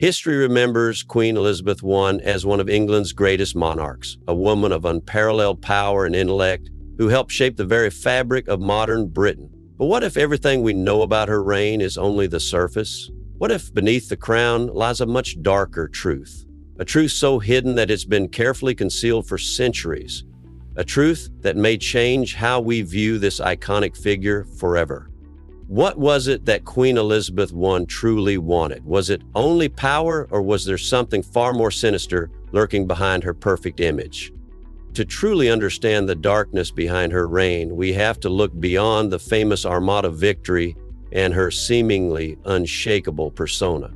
History remembers Queen Elizabeth I as one of England's greatest monarchs, a woman of unparalleled power and intellect who helped shape the very fabric of modern Britain. But what if everything we know about her reign is only the surface? What if beneath the crown lies a much darker truth? A truth so hidden that it's been carefully concealed for centuries. A truth that may change how we view this iconic figure forever. What was it that Queen Elizabeth I truly wanted? Was it only power, or was there something far more sinister lurking behind her perfect image? To truly understand the darkness behind her reign, we have to look beyond the famous Armada victory and her seemingly unshakable persona.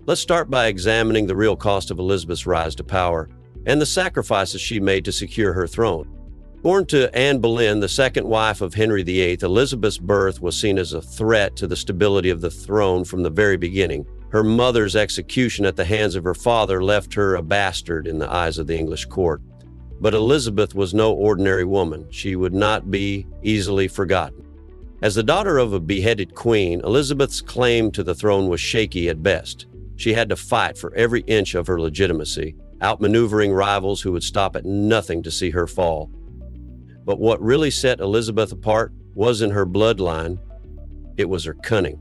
Let's start by examining the real cost of Elizabeth's rise to power and the sacrifices she made to secure her throne. Born to Anne Boleyn, the second wife of Henry VIII, Elizabeth's birth was seen as a threat to the stability of the throne from the very beginning. Her mother's execution at the hands of her father left her a bastard in the eyes of the English court. But Elizabeth was no ordinary woman. She would not be easily forgotten. As the daughter of a beheaded queen, Elizabeth's claim to the throne was shaky at best. She had to fight for every inch of her legitimacy, outmaneuvering rivals who would stop at nothing to see her fall. But what really set Elizabeth apart wasn't her bloodline, it was her cunning.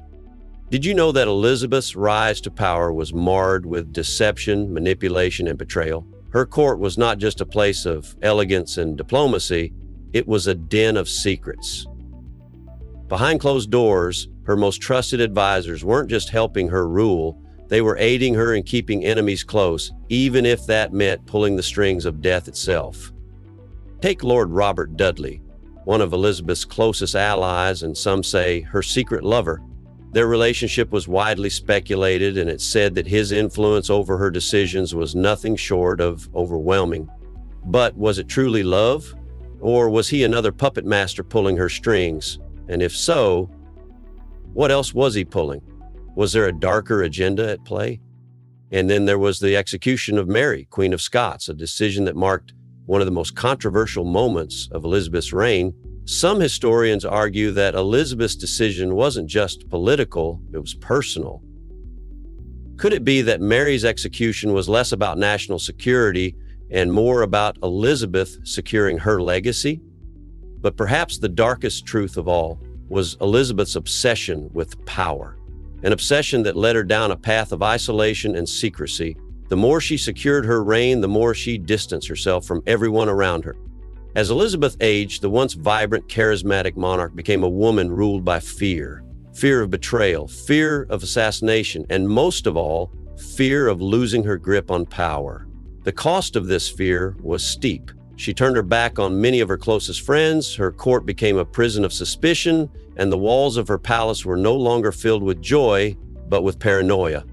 Did you know that Elizabeth's rise to power was marred with deception, manipulation, and betrayal? Her court was not just a place of elegance and diplomacy, it was a den of secrets. Behind closed doors, her most trusted advisors weren't just helping her rule, they were aiding her in keeping enemies close, even if that meant pulling the strings of death itself. Take Lord Robert Dudley, one of Elizabeth's closest allies and some say her secret lover. Their relationship was widely speculated, and it's said that his influence over her decisions was nothing short of overwhelming. But was it truly love? Or was he another puppet master pulling her strings? And if so, what else was he pulling? Was there a darker agenda at play? And then there was the execution of Mary, Queen of Scots, a decision that marked one of the most controversial moments of Elizabeth's reign. Some historians argue that Elizabeth's decision wasn't just political, it was personal. Could it be that Mary's execution was less about national security and more about Elizabeth securing her legacy? But perhaps the darkest truth of all was Elizabeth's obsession with power, an obsession that led her down a path of isolation and secrecy. The more she secured her reign, the more she distanced herself from everyone around her. As Elizabeth aged, the once vibrant, charismatic monarch became a woman ruled by fear. Fear of betrayal, fear of assassination, and most of all, fear of losing her grip on power. The cost of this fear was steep. She turned her back on many of her closest friends, her court became a prison of suspicion, and the walls of her palace were no longer filled with joy, but with paranoia.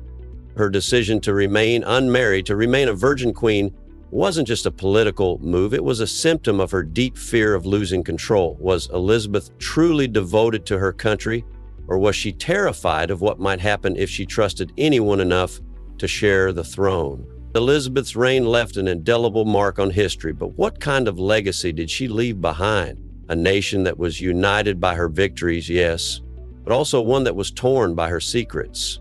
Her decision to remain unmarried, to remain a virgin queen, wasn't just a political move, it was a symptom of her deep fear of losing control. Was Elizabeth truly devoted to her country, or was she terrified of what might happen if she trusted anyone enough to share the throne? Elizabeth's reign left an indelible mark on history, but what kind of legacy did she leave behind? A nation that was united by her victories, yes, but also one that was torn by her secrets.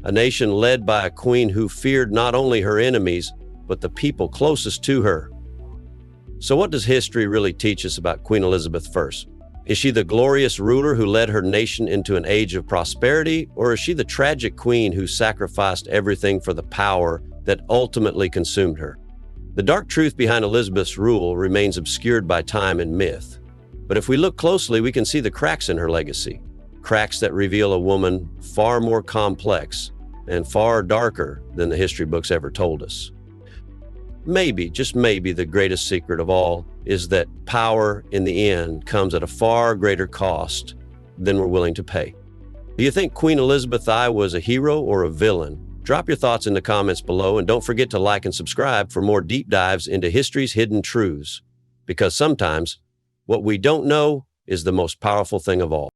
A nation led by a queen who feared not only her enemies, but the people closest to her. So what does history really teach us about Queen Elizabeth I? Is she the glorious ruler who led her nation into an age of prosperity, or is she the tragic queen who sacrificed everything for the power that ultimately consumed her? The dark truth behind Elizabeth's rule remains obscured by time and myth. But if we look closely, we can see the cracks in her legacy. Cracks that reveal a woman far more complex and far darker than the history books ever told us. Maybe, just maybe, the greatest secret of all is that power in the end comes at a far greater cost than we're willing to pay. Do you think Queen Elizabeth I was a hero or a villain? Drop your thoughts in the comments below, and don't forget to like and subscribe for more deep dives into history's hidden truths. Because sometimes what we don't know is the most powerful thing of all.